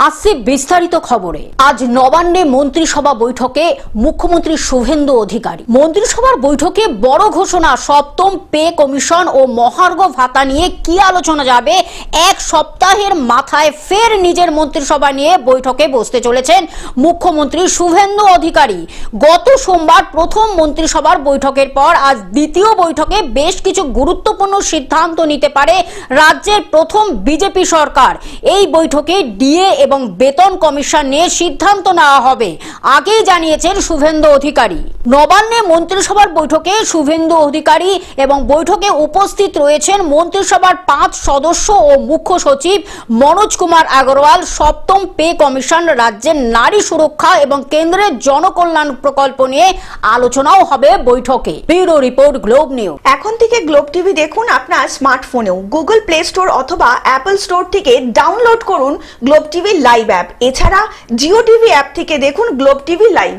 আসছে বিস্তারিত খবরে। আজ নবান্নে মন্ত্রিসভা বৈঠকে মুখ্যমন্ত্রী শুভেন্দু অধিকারী। মন্ত্রিসভার বৈঠকে বড় ঘোষণা, সপ্তম পে কমিশন ও মহার্ঘ ভাতা নিয়ে কি আলোচনা যাবে। এক সপ্তাহের মাথায় ফের নিজের মন্ত্রিসভা নিয়ে বৈঠকে বসতে চলেছেন মুখ্যমন্ত্রী শুভেন্দু অধিকারী। গত সোমবার প্রথম মন্ত্রিসভার বৈঠকের পর আজ দ্বিতীয় বৈঠকে বেশ কিছু গুরুত্বপূর্ণ সিদ্ধান্ত নিতে পারে রাজ্যের প্রথম বিজেপি সরকার। এই বৈঠকে ডিএ এবং বেতন কমিশন নিয়ে সিদ্ধান্ত নেওয়া হবে, আগেই জানিয়েছেন শুভেন্দু অধিকারী। নবান্নে মন্ত্রিসভার বৈঠকে শুভেন্দু অধিকারী এবং বৈঠকে উপস্থিত রয়েছেন মন্ত্রিসভার 5 সদস্য ও মুখ্য সচিব মনোজ কুমার আগরওয়াল। সপ্তম পে কমিশন, রাজ্যের নারী সুরক্ষা এবং কেন্দ্রের জনকল্যাণ প্রকল্প নিয়ে আলোচনাও হবে বৈঠকে। Bureau report, globe news. এখন থেকে গ্লোব টিভি দেখুন আপনার স্মার্টফোনেও। গুগল প্লে স্টোর অথবা অ্যাপল স্টোর থেকে ডাউনলোড করুন গ্লোব টিভি লাইভ অ্যাপ। এছাড়া জিও টিভি অ্যাপ থেকে দেখুন গ্লোব টিভি লাইভ।